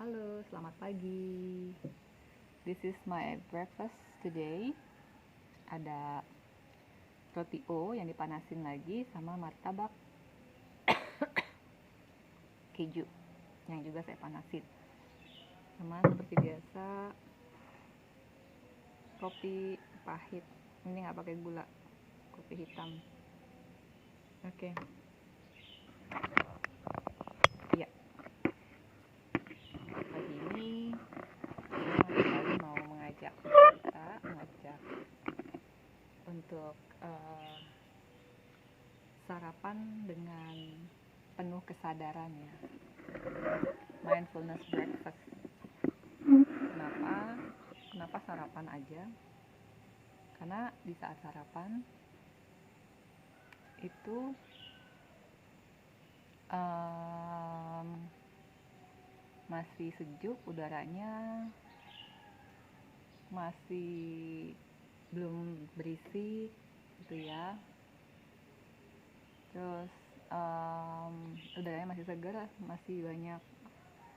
Halo, selamat pagi. This is my breakfast today. Ada roti O yang dipanasin lagi sama martabak keju yang juga saya panasin. Sama seperti biasa, kopi pahit. Ini nggak pakai gula, kopi hitam. Oke. Iya, pagi ini saya kembali mau mengajak untuk sarapan dengan penuh kesadaran ya. Mindfulness breakfast. Kenapa sarapan aja? Karena di saat sarapan itu masih sejuk, udaranya masih belum berisik gitu ya. Terus udaranya masih segar, masih banyak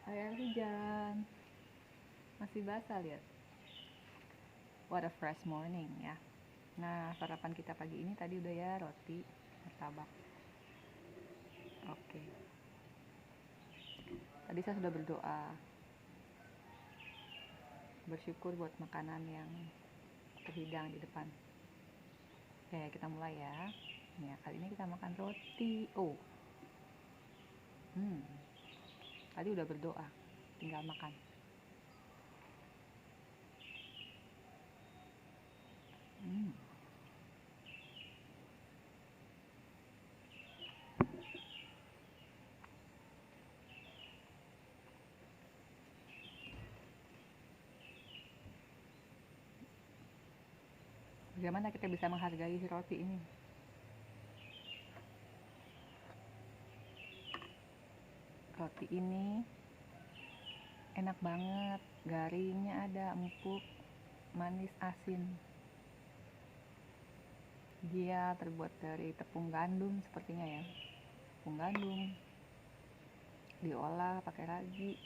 air hujan, masih basah, lihat. What a fresh morning ya. Nah, sarapan kita pagi ini tadi udah ya, roti martabak. Oke. Tadi saya sudah berdoa, bersyukur buat makanan yang terhidang di depan. Oke, kita mulai ya. Ya, kali ini kita makan roti O. Tadi udah berdoa, tinggal makan. Bagaimana kita bisa menghargai roti ini? Roti ini enak banget, garingnya ada, empuk, manis, asin. Dia terbuat dari tepung gandum sepertinya ya. Tepung gandum diolah pakai ragi,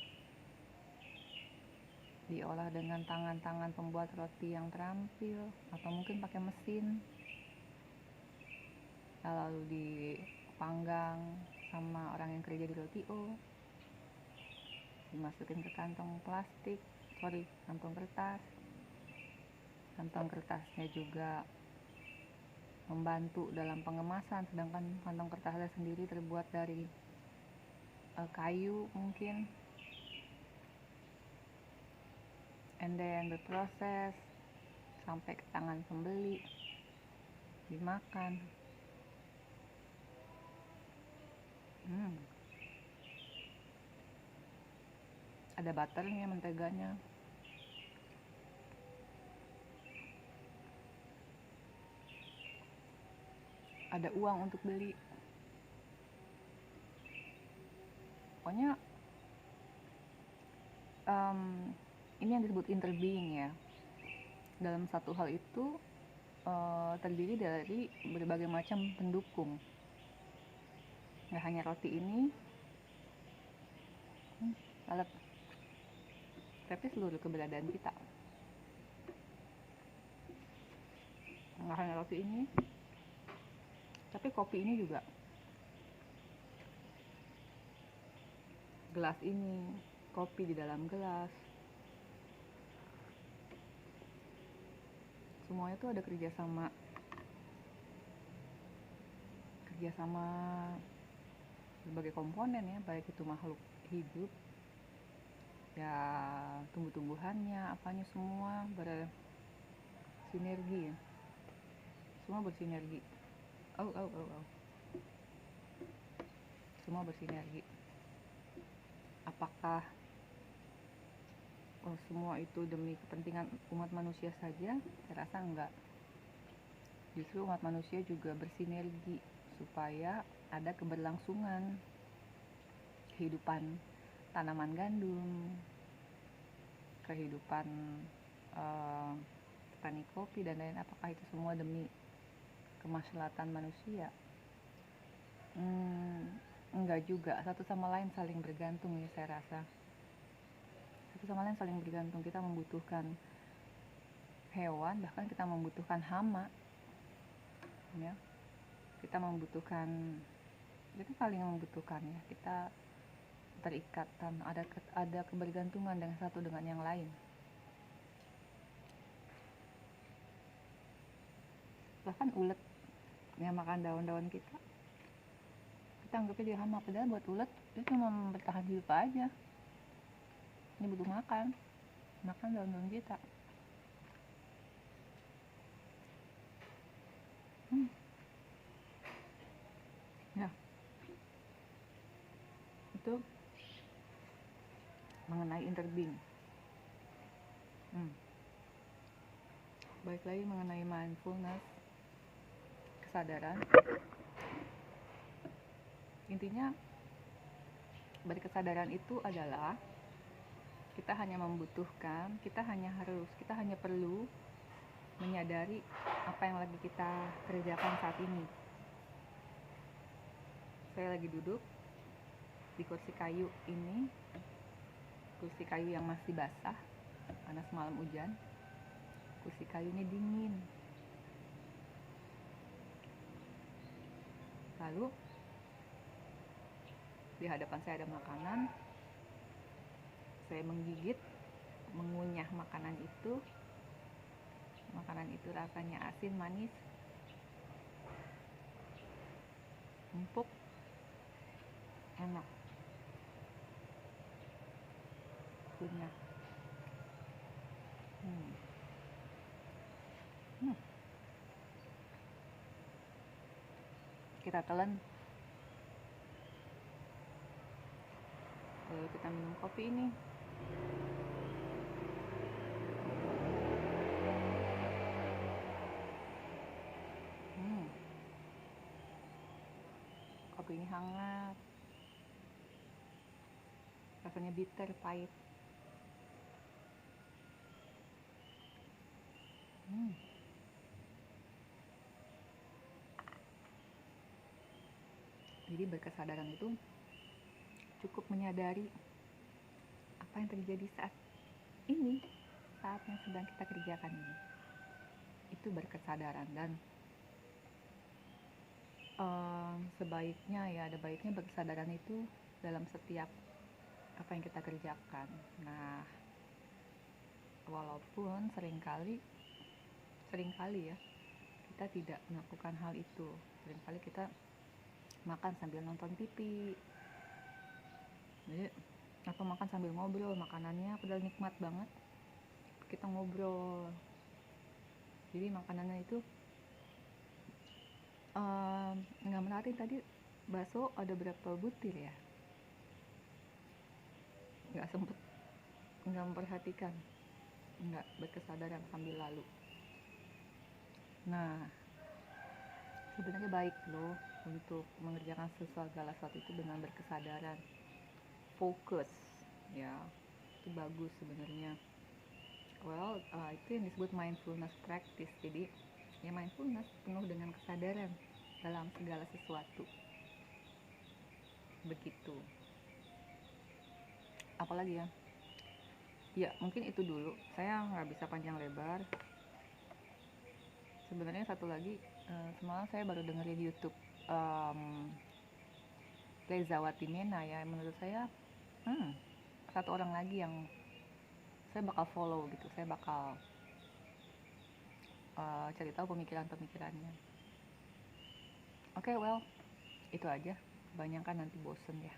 diolah dengan tangan-tangan pembuat roti yang terampil, atau mungkin pakai mesin, lalu dipanggang sama orang yang kerja di roti O, dimasukin ke kantong kertas. Kantong kertasnya juga membantu dalam pengemasan, sedangkan kantong kertasnya sendiri terbuat dari kayu mungkin, and then berproses sampai ke tangan pembeli, dimakan. Ada butternya, menteganya. Ada uang untuk beli. Pokoknya ini yang disebut interbeing ya. Dalam satu hal itu terdiri dari berbagai macam pendukung. Nggak hanya roti ini, tapi seluruh keberadaan kita. Nggak hanya roti ini, tapi kopi ini juga. Gelas ini, kopi di dalam gelas. Semuanya itu ada kerjasama berbagai komponen ya, baik itu makhluk hidup ya, tumbuh-tumbuhannya, apanya, semua bersinergi ya. Semua bersinergi. Semua bersinergi. Apakah semua itu demi kepentingan umat manusia saja? Saya rasa enggak. Justru umat manusia juga bersinergi supaya ada keberlangsungan kehidupan tanaman gandum, kehidupan petani kopi dan lain. Apakah itu semua demi kemaslahatan manusia? Enggak juga, satu sama lain saling bergantung ya, saya rasa. satu sama lain saling bergantung. Kita membutuhkan hewan, bahkan kita membutuhkan hama, ya. Kita saling membutuhkan, ya. Kita terikatan, ada kebergantungan dengan satu dengan yang lain. Bahkan ulet yang makan daun-daun kita anggapnya dia hama, padahal buat ulet dia cuma bertahan hidup aja. Ini butuh makan daun-daun kita. Ya, itu mengenai interbeing. Baik lagi mengenai mindfulness, kesadaran. Intinya berkesadaran itu adalah kita hanya perlu menyadari apa yang lagi kita kerjakan saat ini. Saya lagi duduk di kursi kayu ini, kursi kayu yang masih basah karena semalam hujan. Kursi kayunya dingin. Lalu di hadapan saya ada makanan. Saya menggigit, mengunyah makanan itu. Makanan itu rasanya asin, manis, empuk, enak. Kunyah. Kita telan. Lalu kita minum kopi ini. Kopi ini hangat. Rasanya bitter, pahit. Jadi berkesadaran itu cukup menyadari apa yang terjadi saat ini, saat yang sedang kita kerjakan ini. Itu berkesadaran. Dan sebaiknya, ada baiknya berkesadaran itu dalam setiap apa yang kita kerjakan. Nah, walaupun seringkali ya kita tidak melakukan hal itu. Seringkali kita makan sambil nonton TV, atau makan sambil ngobrol, makanannya padahal nikmat banget, kita ngobrol. Jadi makanannya itu nggak menarik. Tadi bakso ada berapa butir ya, nggak memperhatikan, nggak berkesadaran sambil lalu. Nah, sebenarnya baik loh untuk mengerjakan segala sesuatu itu dengan berkesadaran, fokus, ya, itu bagus sebenarnya. Itu yang disebut mindfulness practice. Jadi ya, mindfulness penuh dengan kesadaran dalam segala sesuatu. Begitu. Apalagi ya, mungkin itu dulu. Saya nggak bisa panjang lebar. Sebenarnya satu lagi, semalam saya baru dengerin YouTube Lezawati Mena, ya. Menurut saya satu orang lagi yang saya bakal follow gitu. Saya bakal cari tahu pemikirannya. Oke, itu aja. Kebanyakan nanti bosen ya.